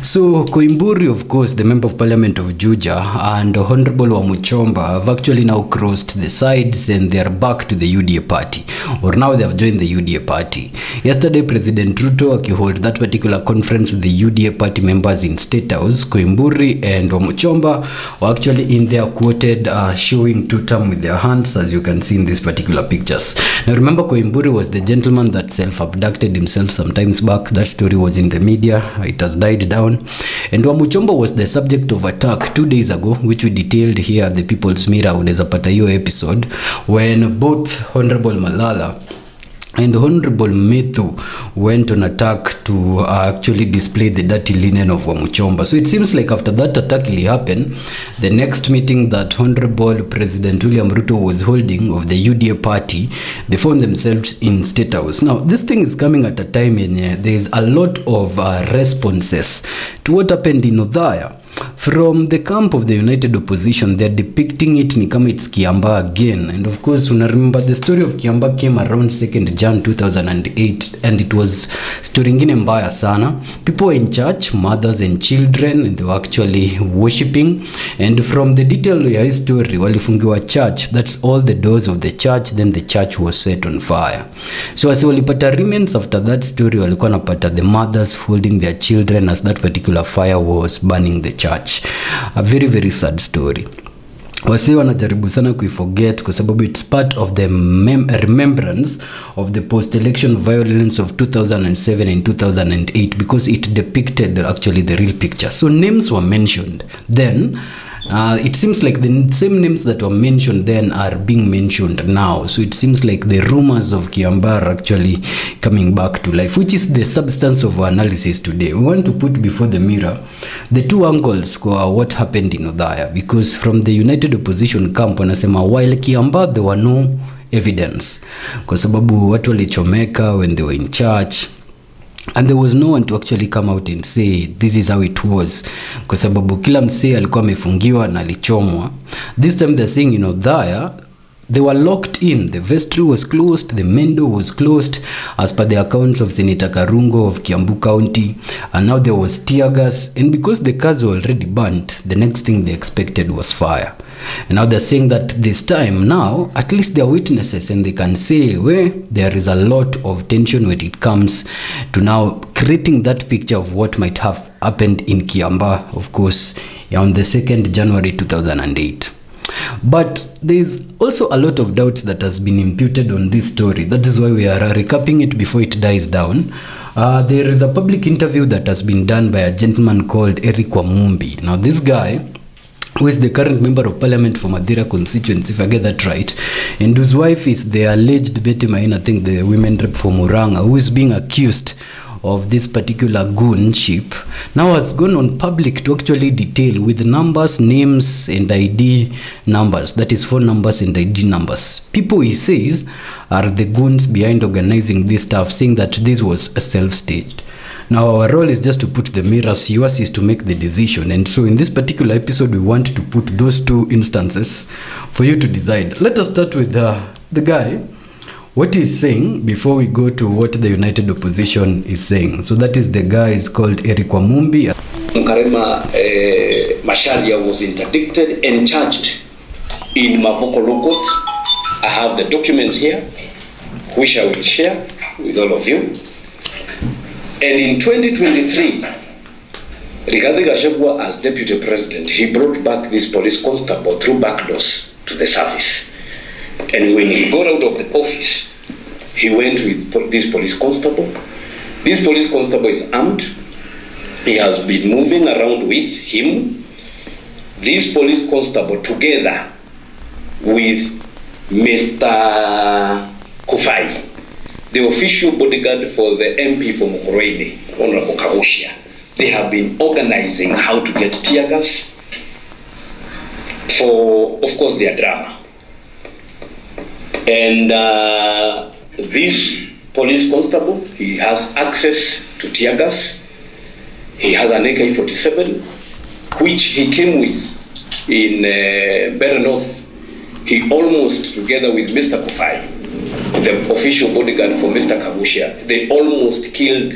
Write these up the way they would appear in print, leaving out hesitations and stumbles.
So Koimburi, of course, the member of parliament of Juja, and Honorable Wamuchomba have actually now crossed the sides and they are back to the UDA party, or now they have joined the UDA party. Yesterday, President Ruto akihold that particular conference with the UDA party members in State House. Koimburi and Wamuchomba were actually in there quoted showing two term with their hands, as you can see in these particular pictures. Now remember, Koimburi was the gentleman that self-abducted himself sometimes back. That story was in the media. It has died down. And Wamuchomba was the subject of attack 2 days ago, which we detailed here at the People's Mirror. Unaweza pata hiyo episode when both Honorable Malala and Honorable Methu went on attack to actually display the dirty linen of Wamuchomba. So it seems like after that attack really happened, the next meeting that Honorable President William Ruto was holding of the UDA party, they found themselves in State House. Now, this thing is coming at a time when there is a lot of responses to what happened in Othaya. From the camp of the United Opposition, they're depicting it ni kama it's Kiambaa again. And of course, remember the story of Kiambaa came around 2nd Jan 2008, and it was story ingine mbaya sana. People were in church, mothers and children, and they were actually worshipping. And from the detail of his story, walifungiwa church, that's all the doors of the church, then the church was set on fire. So as walipata remains after that story, walikuwa napata the mothers holding their children as that particular fire was burning the church. A very, very sad story. Wasi wanajaribu sana kuiforget kwa sababu it's part of the remembrance of the post-election violence of 2007 and 2008 because it depicted actually the real picture. So names were mentioned then. It seems like the same names that were mentioned then are being mentioned now. So it seems like the rumors of Kiambaa are actually coming back to life, which is the substance of our analysis today. We want to put before the mirror the two angles for what happened in Othaya, because from the United Opposition camp wanasema while Kiambaa there were no evidence kwa sababu watu walichomeka when they were in church. And there was no one to actually come out and say this is how it was, kwa sababu kila msee alikuwa amefungiwa na alichomwa. This time they're saying, Othaya, they were locked in. The vestry was closed, the main door was closed, as per the accounts of Senator Karungo of Kiambu County. And now there was tear gas. And because the cars were already burnt, the next thing they expected was fire. And now they're saying that this time now, at least they're witnesses and they can say, well, there is a lot of tension when it comes to now creating that picture of what might have happened in Kiambaa, of course, on the 2nd January 2008. But there is also a lot of doubts that has been imputed on this story. That is why we are recapping it before it dies down. There is a public interview that has been done by a gentleman called Eric Wamumbi. Now this guy, who is the current member of parliament for Madira constituency, if I get that right, and whose wife is the alleged Betty Maina, I think the women rep for Muranga, who is being accused of this particular goonship, now has gone on public to actually detail with numbers, names, and ID numbers. That is phone numbers and ID numbers. People, he says, are the goons behind organizing this stuff, saying that this was a self-staged. Now our role is just to put the mirrors, yours is to make the decision. And so in this particular episode, we want to put those two instances for you to decide. Let us start with the guy, what he's saying before we go to what the United Opposition is saying. So that is the guy is called Eric Wamumbi. Karema Masharia was interdicted and charged in Mavoko Law Court. I have the documents here, which I will share with all of you. And in 2023, regarding Gachagua as deputy president, he brought back this police constable through back doors to the service. And when he got out of the office, he went with this police constable. This police constable is armed. He has been moving around with him. This police constable, together with Mr. Kufai, the official bodyguard for the MP for Mukurweini, Honorable Kabushia, they have been organizing how to get tear gas for, of course, their drama. And this police constable, he has access to tear gas. He has an AK-47, which he came with in Better North. He almost, together with Mr. Kufai, the official bodyguard for Mr. Kabushia, they almost killed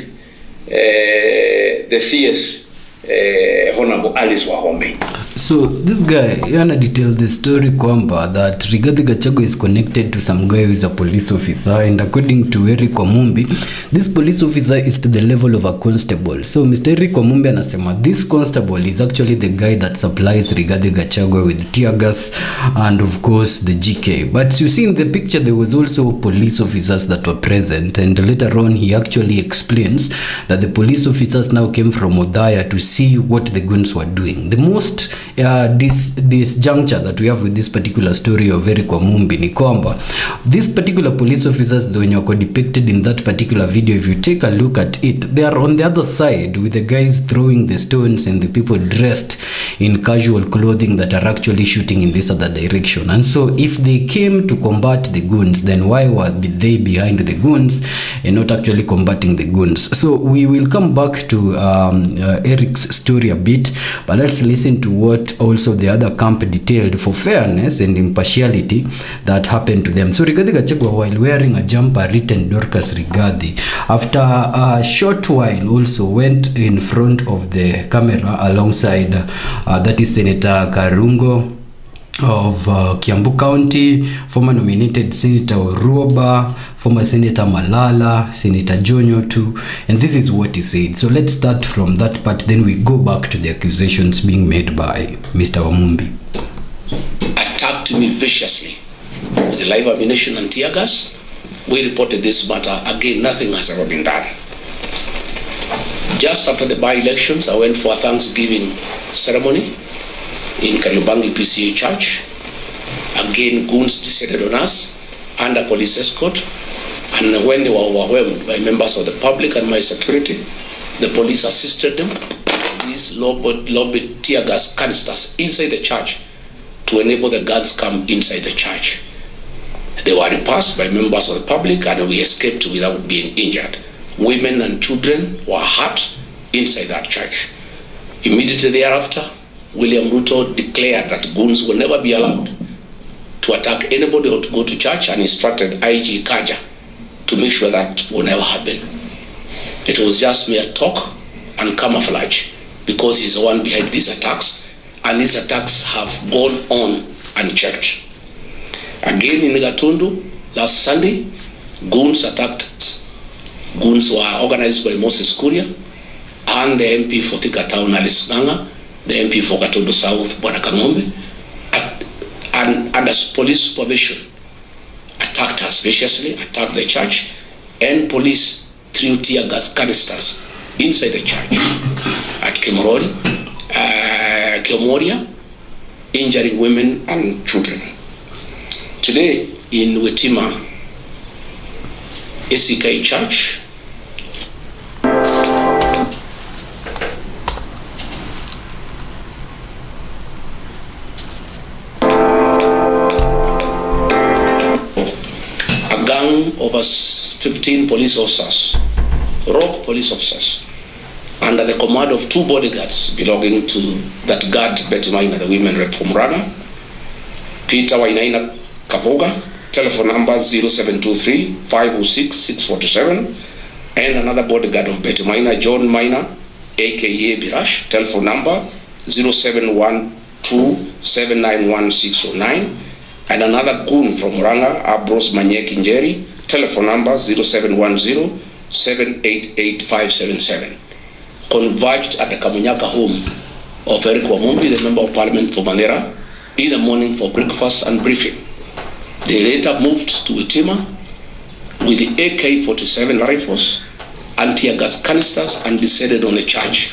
the CS Honorable Alice Wahome. So this guy yana detail the story kwamba that Rigathi Gachagua is connected to some guy who is a police officer, and according to Eric Wamumbi, this police officer is to the level of a constable. So Mr. Eric Wamumbi anasema this constable is actually the guy that supplies Rigathi Gachagua with tear gas and of course the GK. But you see in the picture there was also police officers that were present, and later on he actually explains that the police officers now came from Odhaya to see what the goons were doing. The most this juncture that we have with this particular story of Eric Wamumbi ni kwamba these particular police officers when were depicted in that particular video, if you take a look at it, they are on the other side with the guys throwing the stones and the people dressed in casual clothing that are actually shooting in this other direction. And so if they came to combat the goons, then why were they behind the goons and not actually combating the goons? So we will come back to Eric's story a bit, but let's listen to what also the other camp detailed for fairness and impartiality that happened to them. So Rigathi Gachagua, while wearing a jumper written Dorcas Rigathi, after a short while also went in front of the camera alongside that is Senator Karungo of Kiambu County, former nominated Senator Oroba, former Senator Malala, Senator Jonyo too, and this is what he said. So let's start from that part, then we go back to the accusations being made by Mr. Wamumbi. Attacked me viciously with live ammunition and tear gas. We reported this matter. Again, nothing has ever been done. Just after the by-elections, I went for a Thanksgiving ceremony in Kariobangi PCA Church. Again, goons descended on us under police escort, and when they were overwhelmed by members of the public and my security, the police assisted them with these lobbed tear gas canisters inside the church to enable the guards come inside the church. They were repassed by members of the public and we escaped without being injured. Women and children were hurt inside that church. Immediately thereafter, William Ruto declared that goons will never be allowed to attack anybody or to go to church, and instructed IG Kaja to make sure that will never happen. It was just mere talk and camouflage because he's the one behind these attacks, and these attacks have gone on unchecked. Again in Gatundu, last Sunday, goons attacked. Goons were organized by Moses Kuria and the MP for Thika Town, Alice Nganga, the MP for Gatundu South, Bwana Kang'ombe, and under police supervision, attacked us viciously, attacked the church, and police threw tear gas canisters inside the church at Kemoria, injuring women and children. Today in Wetima ACK Church, over 15 police officers, rogue police officers, under the command of 2 bodyguards belonging to that guard Betty Maina, the women rep from Rana, Peter Wainaina Kapoga, telephone number 0723-506-647, and another bodyguard of Betty Maina, John Maina, aka Birash, telephone number 0712-791-609, and another goon from Ranga, Abros Manyeki Njeri, telephone number 0710-788-577, converged at the Kamunyaka home of Eric Wamumbi, the Member of Parliament for Mandera, in the morning for breakfast and briefing. They later moved to Wetima with the AK-47 rifles and tear gas canisters and descended on the church.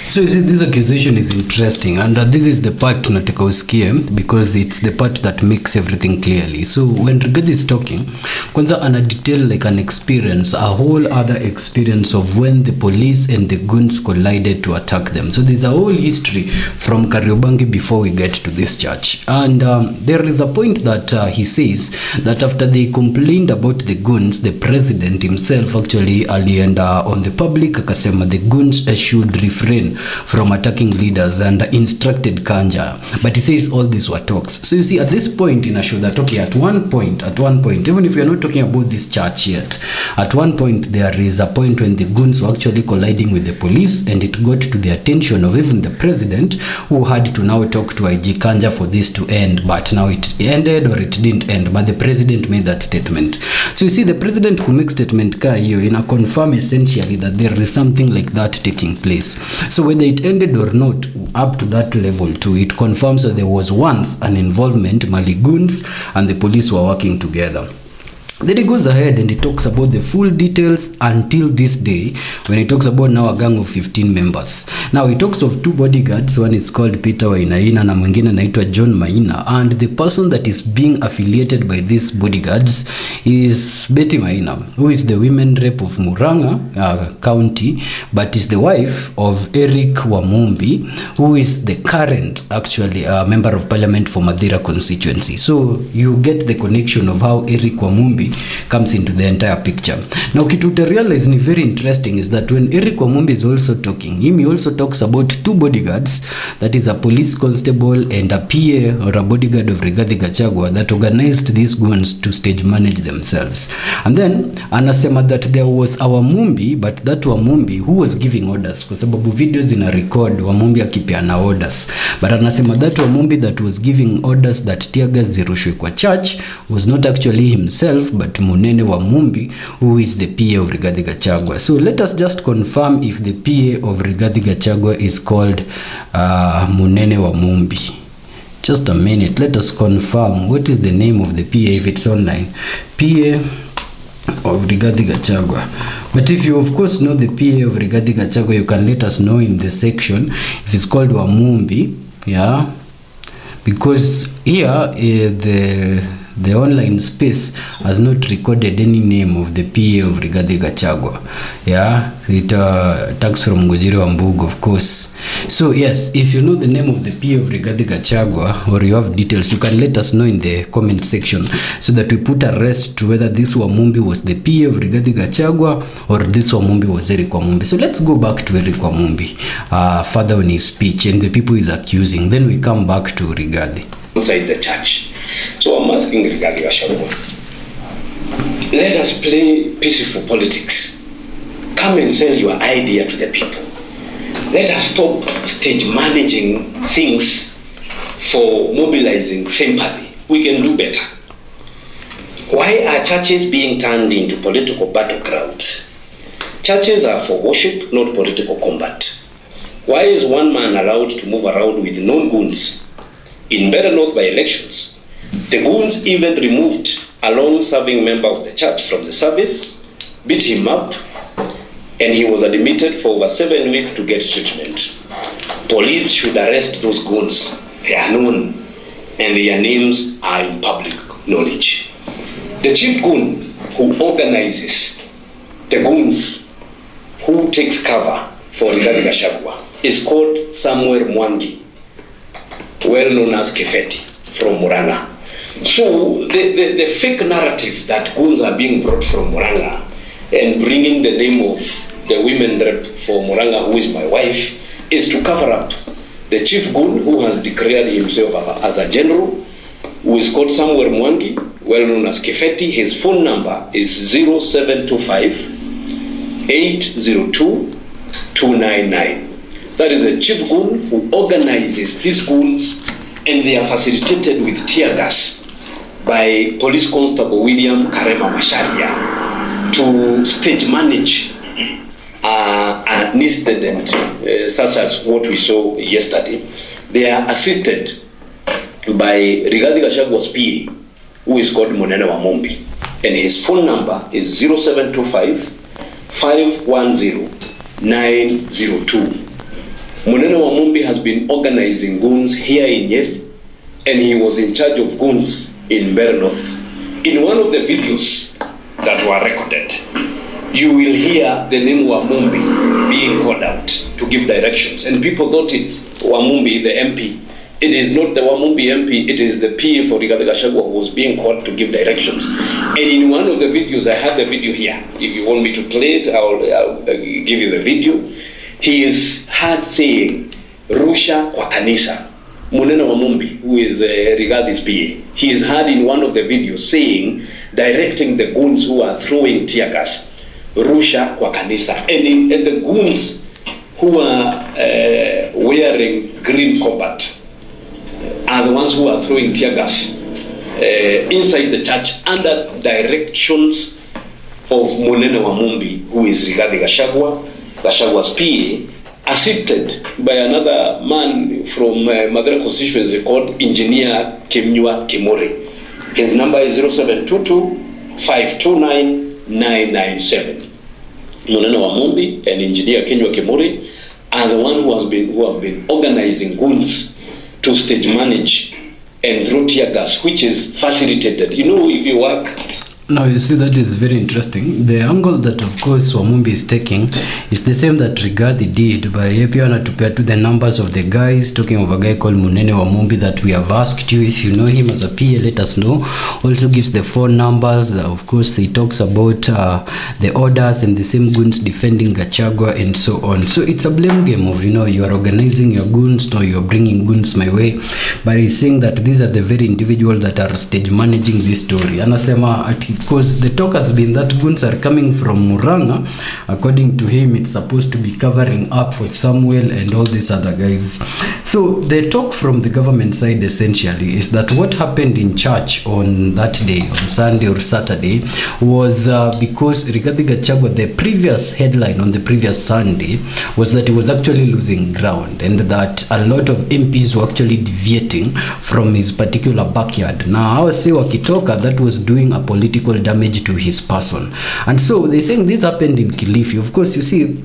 So you see, this accusation is interesting, and this is the part tunataka usikie because it's the part that makes everything clearly. So when Rigathi is talking, kwanza ana detail like an experience, a whole other experience of when the police and the goons collided to attack them. So there's a whole history from Kariobangi before we get to this church. And there is a point that he says that after they complained about the goons, the president himself actually alienda on the public akasema the goons should refrain from attacking leaders and instructed Kanja. But he says all these were talks. So you see, at this point in a show that, okay, at one point, even if you're not talking about this church yet, at one point there is a point when the goons were actually colliding with the police, and it got to the attention of even the president, who had to now talk to IG Kanja for this to end. But now it ended, or it didn't end, but the president made that statement. So you see, the president who makes statement ka hiyo in a confirm essentially that there is something like that taking place. So whether it ended or not, up to that level too, it confirms that there was once an involvement, Mali goons and the police were working together. Then he goes ahead and he talks about the full details until this day, when he talks about now a gang of 15 members. Now he talks of 2 bodyguards. One is called Peter Wainaina na mwingine anaitwa John Maina, and the person that is being affiliated by these bodyguards is Betty Maina, who is the women rep of Muranga County, but is the wife of Eric Wamumbi, who is the current actually member of parliament for Madeira constituency. So you get the connection of how Eric Wamumbi comes into the entire picture. Now kitu to realize ni very interesting is that when Eric Wamumbi is also talking, he also talks about 2 bodyguards, that is a police constable and a PA or a bodyguard of Rigathi Gachagua, that organized these goons to stage manage themselves. And then anasema that there was a Wamumbi, but that Wamumbi who was giving orders, kwa sababu videos in a record Wamumbi akipeana orders, but anasema that Wamumbi that was giving orders that tear gas zirushwe kwa church was not actually himself, but Munene Wamumbi, who is the PA of Rigathi Gachagua. So let us just confirm if the PA of Rigathi Gachagua is called Munene Wamumbi. Just a minute, let us confirm what is the name of the PA if it's online. PA of Rigathi Gachagua. But if you of course know the PA of Rigathi Gachagua, you can let us know in the section if it's called Wamumbi. Yeah, because here the online space has not recorded any name of the PA of Rigathi Gachagua. Yeah, it tags from Ngojiri Wambugu, of course. So yes, if you know the name of the PA of Rigathi Gachagua, or you have details, you can let us know in the comment section, so that we put a rest to whether this Wamumbi was the PA of Rigathi Gachagua or this Wamumbi was Eric Wamumbi. So let's go back to Eric Wamumbi further on his speech and the people he's accusing. Then we come back to Rigathi. Inside the church. So I'm asking Rigathi Gachagua, let us play peaceful politics. Come and sell your idea to the people. Let us stop stage managing things for mobilizing sympathy. We can do better. Why are churches being turned into political battlegrounds? Churches are for worship, not political combat. Why is one man allowed to move around with no goons? In Better North by elections, the goons even removed a long-serving member of the church from the service, beat him up, and he was admitted for over 7 weeks to get treatment. Police should arrest those goons. They are known, and their names are in public knowledge. The chief goon who organizes the goons who takes cover for Rigathi Gachagua is called Samuel Mwangi, well known as Kefeti, from Muranga. So the fake narrative that goons are being brought from Muranga and bringing the name of the women rep for Muranga, who is my wife, is to cover up the chief goon who has declared himself as a general, who is called Samuel Mwangi, well known as Kefeti. His phone number is 0725 802 299. That is the chief goon who organizes these goons, and they are facilitated with tear gas by Police Constable William Karema Masharia to stage manage an incident such as what we saw yesterday. They are assisted by Rigathi Gachagua's PA, who is called Munene Wamumbi, and his phone number is 0725 510 902. Munene Wamumbi has been organizing goons here in Nyeri, and he was in charge of goons in Better North. In one of the videos that were recorded, you will hear the name Wamumbi being called out to give directions, and people thought it's Wamumbi, the MP. It is not the Wamumbi MP, it is the PA for Rigathi Gachagua who was being called to give directions. And in one of the videos, I have the video here. If you want me to play it, I'll give you the video. he is heard saying, Rusha kwa kanisa. Munene Wamumbi, who is Rigathis PA, he is heard in one of the videos saying, directing the goons who are throwing tear gas, Rusha kwa kanisa. And the goons who are wearing green combat are the ones who are throwing tear gas inside the church under directions of Munene Wamumbi, who is Rigathi Gachagua, Gachagua's PA, assisted by another man from Madera constituency called Engineer Kimnyua Kimori. His number is 0722-529-997. Munene Wamumbi and Engineer Kimnyua Kimori are the one who have been organizing goons to stage manage and throw tear gas, which is facilitated. You know, if you work. Now you see, that is very interesting. The angle that of course Wamumbi is taking is the same that Rigathi did, by Epiana to pair to the numbers of the guys, talking of a guy called Munene Wamumbi that we have asked you. If you know him as a PA, let us know. Also gives the phone numbers. Of course he talks about the orders and the same goons defending Gachagua and so on. So it's a blame game of, you know, you are organizing your goons, no, you are bringing goons my way. But he's saying that these are the very individuals that are stage managing this story. Anasema because the talk has been that goons are coming from Muranga. According to him, it's supposed to be covering up for Samuel and all these other guys. So the talk from the government side essentially is that what happened in church on that day, on Sunday or Saturday, was because Rigathi Gachagua, the previous headline on the previous Sunday was that he was actually losing ground and that a lot of MPs were actually deviating from his particular backyard. Now, I was saying wakitoka, that was doing a political damage to his person. And so they're saying this happened in Kilifi. Of course, you see,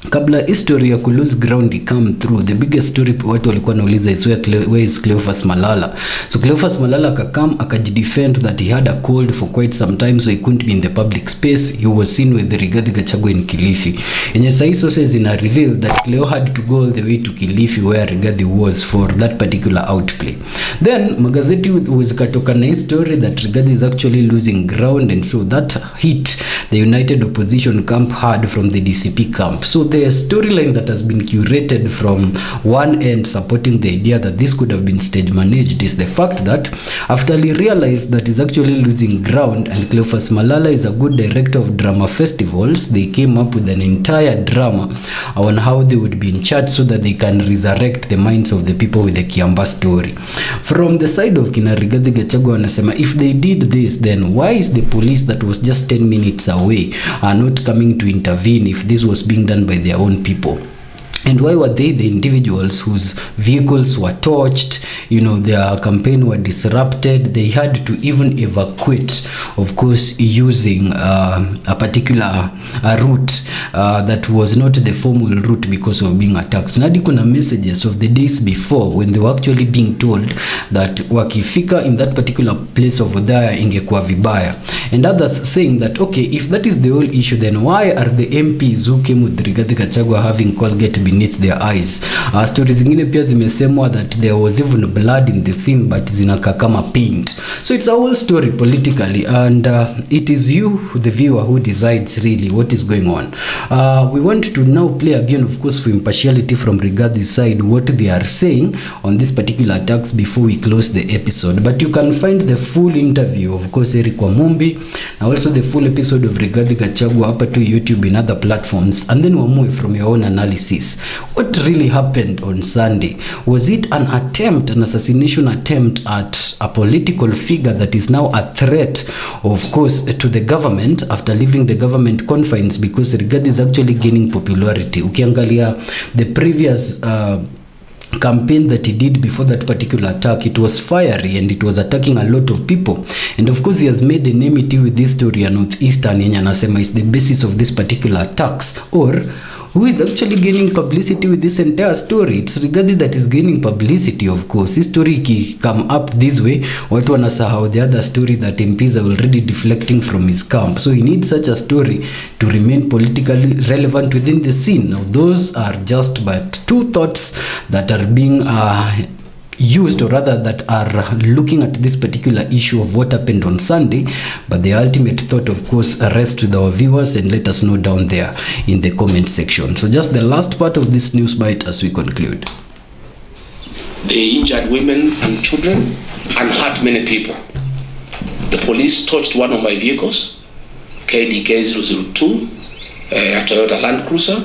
kabla history ya lose ground come through, the biggest story watu walikuwa nauliza is where is Cleophas Malala. So Cleophas Malala akakam akajidefend that he had a cold for quite some time, so he couldn't be in the public space. He was seen with the Rigathi Gachagua in Kilifi. And yes, sources in a reveal that Cleo had to go all the way to Kilifi where Rigathi was for that particular outplay. Then magazeti was katoka na story that Rigathi is actually losing ground, and so that hit the United Opposition camp hard from the DCP camp. So the storyline that has been curated from one end supporting the idea that this could have been stage managed is the fact that after he realized that he's actually losing ground and Cleophas Malala is a good director of drama festivals, they came up with an entire drama on how they would be in charge so that they can resurrect the minds of the people with the Kiamba story. From the side of Kina Rigathi Gachagua anasema, if they did this, then why is the police that was just 10 minutes away are not coming to intervene if this was being done by their own people? And why were they the individuals whose vehicles were torched, you know, their campaign were disrupted? They had to even evacuate, of course, using a particular route that was not the formal route because of being attacked. Nadi kuna messages of the days before when they were actually being told that wakifika in that particular place over there ingekuwa vibaya. And others saying that, okay, if that is the whole issue, then why are the MPs who came with Rigathi Gachagua having Colgate beneath their eyes? Stories zingine pia zimesemwa that there was even blood in the scene but zinakaa kama paint. So it's a whole story politically, and it is you, the viewer, who decides really what is going on. We want to now play again, of course, for impartiality from Rigathi's side, what they are saying on this particular attacks before we close the episode. But you can find the full interview, of course, Eric Wamumbi, and also the full episode of Rigathi Gachagua up to YouTube and other platforms, and then Wamui from your own analysis. What really happened on Sunday? Was it an attempt, an assassination attempt at a political figure that is now a threat, of course, to the government after leaving the government confines, because Rigathi is actually gaining popularity? Ukiangalia the previous campaign that he did before that particular attack, it was fiery and it was attacking a lot of people. And of course he has made enmity with this story ya Northeastern yenye anasema is the basis of this particular attacks. Or who is actually gaining publicity with this entire story? It's Rigathi that is gaining publicity, of course. This story come up this way, watu wanasahau the other story that MPs are already deflecting from his camp. So he needs such a story to remain politically relevant within the scene. Now those are just but two thoughts that are being used, or rather that are looking at this particular issue of what happened on Sunday. But the ultimate thought, of course, rests with our viewers, and let us know down there in the comment section. So just the last part of this news bite as we conclude. They injured women and children and hurt many people. The police touched one of my vehicles, KDK 002, a Toyota Land Cruiser.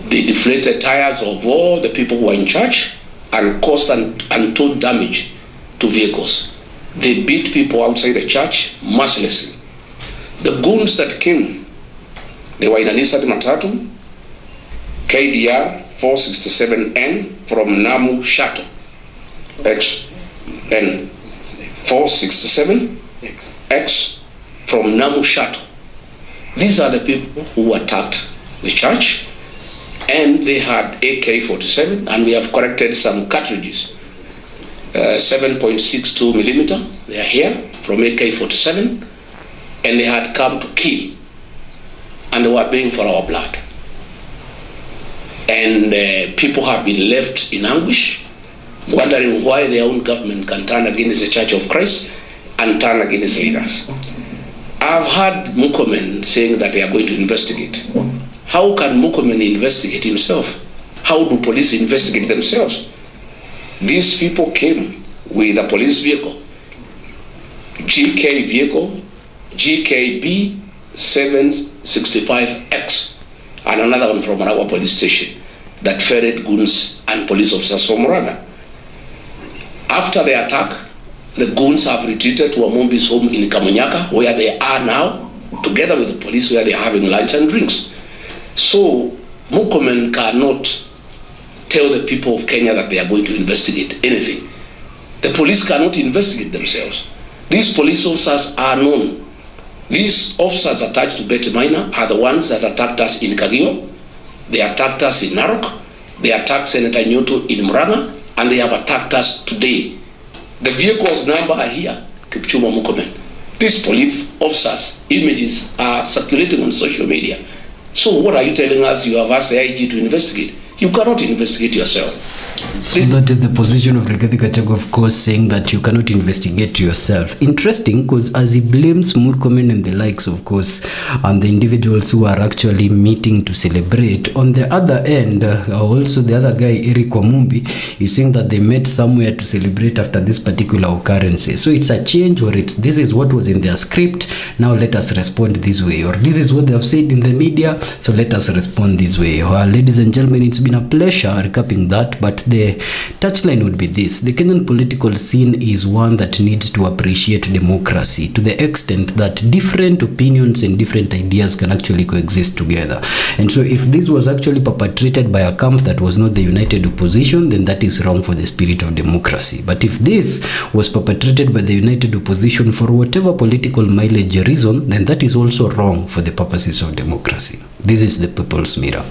They deflated tires of all the people who were in charge and caused untold damage to vehicles. They beat people outside the church mercilessly. The goons that came, they were in an Nissan Matatu, KDR 467N from Namu Shuttle, XN 467X from Namu Shuttle. These are the people who attacked the church, and they had AK-47, and we have corrected some cartridges, 7.62 millimeter. They are here from AK-47, and they had come to kill, and they were paying for our blood. And people have been left in anguish, wondering why their own government can turn against the Church of Christ and turn against leaders. I've heard Murkomen saying that they are going to investigate. How can Murkomen investigate himself? How do police investigate themselves? These people came with a police vehicle, GK vehicle, GKB 765X, and another one from Marawa police station that ferried goons and police officers from Muranga. After the attack, the goons have retreated to Wamumbi's home in Kamunyaka, where they are now, together with the police, where they are having lunch and drinks. So Murkomen cannot tell the people of Kenya that they are going to investigate anything. The police cannot investigate themselves. These police officers are known. These officers attached to Maina are the ones that attacked us in Kagio, they attacked us in Narok, they attacked Senator Nyoto in Muranga, and they have attacked us today. The vehicles number are here, Kipchuma Murkomen. These police officers' images are circulating on social media. So what are you telling us? You have asked the IG to investigate. You cannot investigate yourself. So that is the position of Gachagua, of course, saying that you cannot investigate yourself. Interesting, because as he blames Murkomen and the likes, of course, and the individuals who are actually meeting to celebrate, on the other end, also the other guy, Eric Wamumbi, is saying that they met somewhere to celebrate after this particular occurrence. So it's a change, or this is what was in their script, now let us respond this way, or this is what they have said in the media, so let us respond this way. Ladies and gentlemen, it's been a pleasure recapping that, but the touchline would be this: the Kenyan political scene is one that needs to appreciate democracy to the extent that different opinions and different ideas can actually coexist together. And so if this was actually perpetrated by a camp that was not the united opposition, then that is wrong for the spirit of democracy. But if this was perpetrated by the united opposition for whatever political mileage reason, then that is also wrong for the purposes of democracy. This is the People's Mirror.